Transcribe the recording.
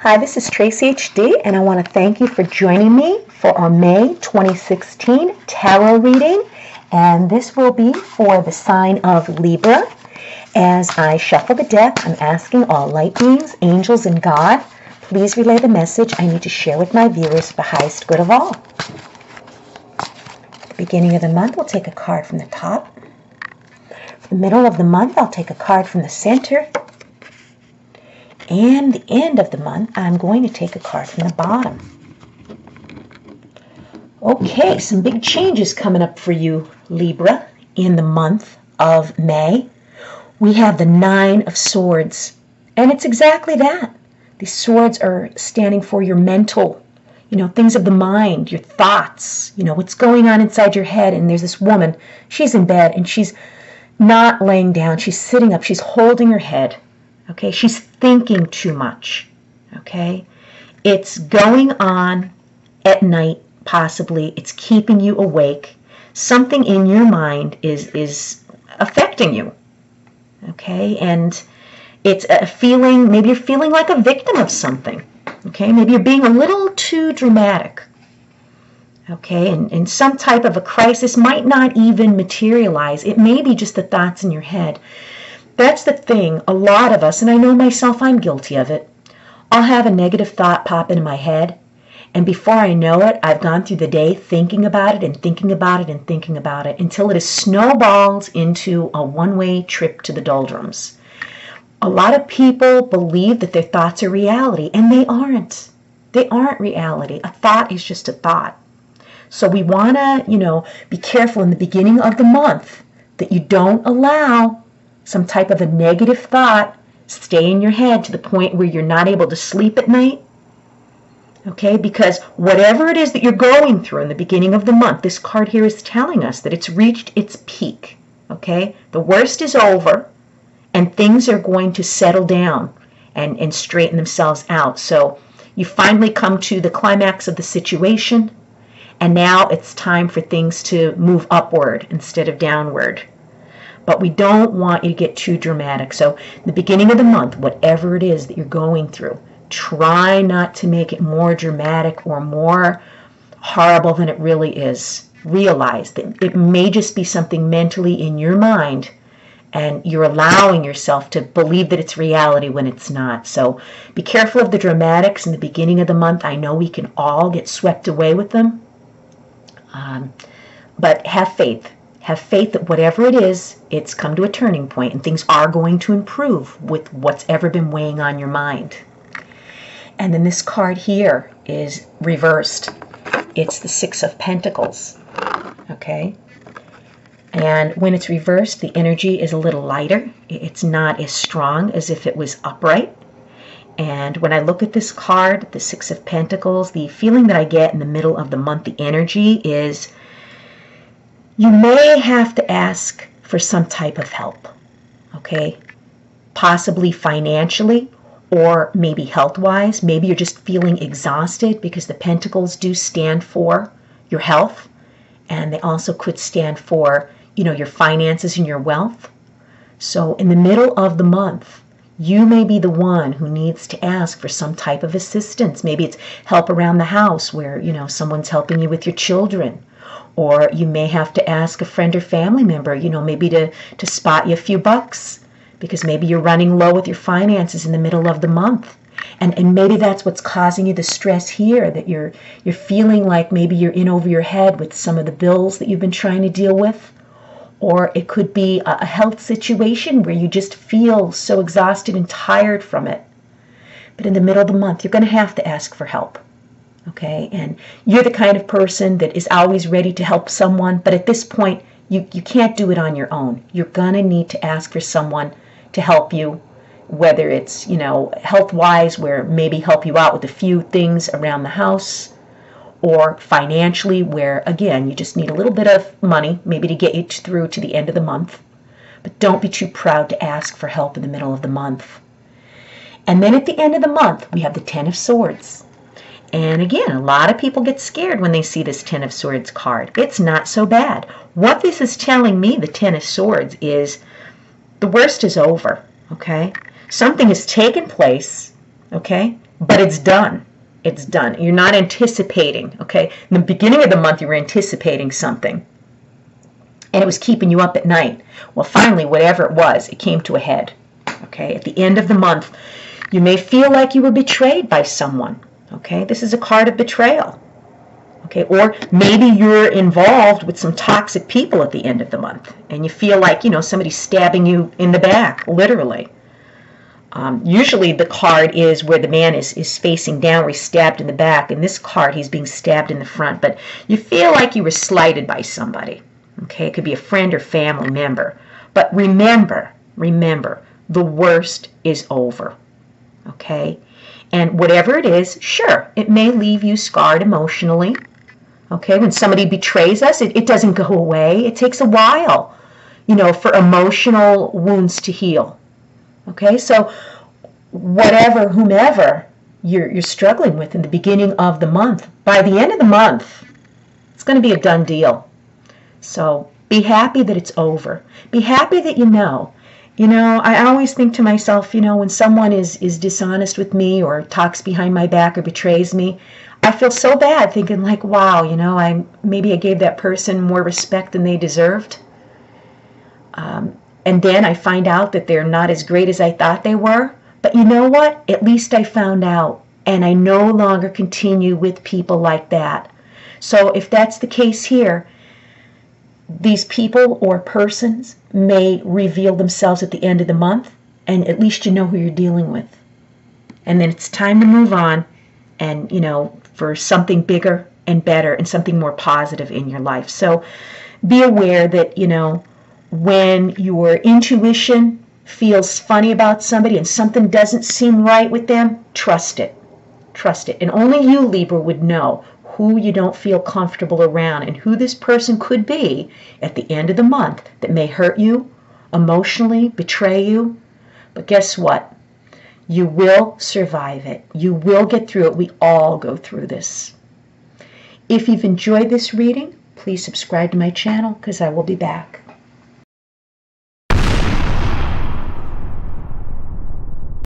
Hi, this is Tracy HD, and I want to thank you for joining me for our May 2016 tarot reading. And this will be for the sign of Libra. As I shuffle the deck, I'm asking all light beings, angels, and God, please relay the message I need to share with my viewers for the highest good of all. At the beginning of the month, we'll take a card from the top. For the middle of the month, I'll take a card from the center. And the end of the month, I'm going to take a card from the bottom. Okay, some big changes coming up for you, Libra, in the month of May. We have the Nine of Swords, and it's exactly that. These swords are standing for your mental, things of the mind, your thoughts, what's going on inside your head. And there's this woman, she's in bed, and she's not laying down, she's sitting up, she's holding her head. Okay, she's thinking too much. Okay, it's going on at night, possibly. It's keeping you awake. Something in your mind is affecting you. Okay, and it's a feeling, maybe you're feeling like a victim of something. Okay, maybe you're being a little too dramatic. Okay, and some type of a crisis might not even materialize. It may be just the thoughts in your head. That's the thing, a lot of us, and I know myself, I'm guilty of it. I'll have a negative thought pop into my head, and before I know it, I've gone through the day thinking about it and thinking about it and thinking about it until it has snowballed into a one-way trip to the doldrums. A lot of people believe that their thoughts are reality, and they aren't. They aren't reality. A thought is just a thought. So we want to, be careful in the beginning of the month that you don't allow some type of a negative thought stay in your head to the point where you're not able to sleep at night. Okay, because whatever it is that you're going through in the beginning of the month, this card here is telling us that it's reached its peak. Okay, the worst is over and things are going to settle down and straighten themselves out. So you finally come to the climax of the situation, and now it's time for things to move upward instead of downward. But we don't want you to get too dramatic. So in the beginning of the month, whatever it is that you're going through, try not to make it more dramatic or more horrible than it really is. Realize that it may just be something mentally in your mind, and you're allowing yourself to believe that it's reality when it's not. So be careful of the dramatics in the beginning of the month. I know we can all get swept away with them. But have faith. Have faith that whatever it is, it's come to a turning point and things are going to improve with what's ever been weighing on your mind. And then this card here is reversed. It's the Six of Pentacles. Okay? And when it's reversed, the energy is a little lighter. It's not as strong as if it was upright. And when I look at this card, the Six of Pentacles, the feeling that I get in the middle of the month, the energy is you may have to ask for some type of help, okay? Possibly financially or maybe health-wise. Maybe you're just feeling exhausted because the pentacles do stand for your health, and they also could stand for, your finances and your wealth. So in the middle of the month, you may be the one who needs to ask for some type of assistance. Maybe it's help around the house where, someone's helping you with your children. Or you may have to ask a friend or family member, maybe to spot you a few bucks because maybe you're running low with your finances in the middle of the month. And maybe that's what's causing you the stress here, that you're feeling like maybe you're in over your head with some of the bills that you've been trying to deal with. Or it could be a health situation where you just feel so exhausted and tired from it. But in the middle of the month, you're going to have to ask for help. Okay, and you're the kind of person that is always ready to help someone, but at this point, you can't do it on your own. You're going to need to ask for someone to help you, whether it's, health-wise, where maybe help you out with a few things around the house, or financially, where, again, you just need a little bit of money, maybe to get you through to the end of the month. But don't be too proud to ask for help in the middle of the month. And then at the end of the month, we have the Ten of Swords. And again, a lot of people get scared when they see this Ten of Swords card. It's not so bad. What this is telling me, the Ten of Swords, is the worst is over, okay? Something has taken place, okay? but it's done. It's done. You're not anticipating, okay? In the beginning of the month, you were anticipating something, and it was keeping you up at night. Well, finally, whatever it was, it came to a head, okay? At the end of the month, you may feel like you were betrayed by someone, okay? This is a card of betrayal, okay? Or maybe you're involved with some toxic people at the end of the month, and you feel like, somebody's stabbing you in the back, literally. Usually the card is where the man is facing down, where he's stabbed in the back. In this card, he's being stabbed in the front. But you feel like you were slighted by somebody. Okay, it could be a friend or family member. But remember, the worst is over. Okay? And whatever it is, sure, it may leave you scarred emotionally. Okay, when somebody betrays us, it doesn't go away. It takes a while, for emotional wounds to heal. Okay, so whomever you're struggling with in the beginning of the month, by the end of the month, it's going to be a done deal. So be happy that it's over. Be happy that I always think to myself, when someone is dishonest with me or talks behind my back or betrays me, I feel so bad thinking like, wow, maybe I gave that person more respect than they deserved. And then I find out that they're not as great as I thought they were. But you know what? At least I found out. And I no longer continue with people like that. So if that's the case here, these people or persons may reveal themselves at the end of the month. And at least you know who you're dealing with. And then it's time to move on and, for something bigger and better and something more positive in your life. So be aware that, when your intuition feels funny about somebody and something doesn't seem right with them, trust it. Trust it. And only you, Libra, would know who you don't feel comfortable around and who this person could be at the end of the month that may hurt you emotionally, betray you. But guess what? You will survive it. You will get through it. We all go through this. If you've enjoyed this reading, please subscribe to my channel because I will be back.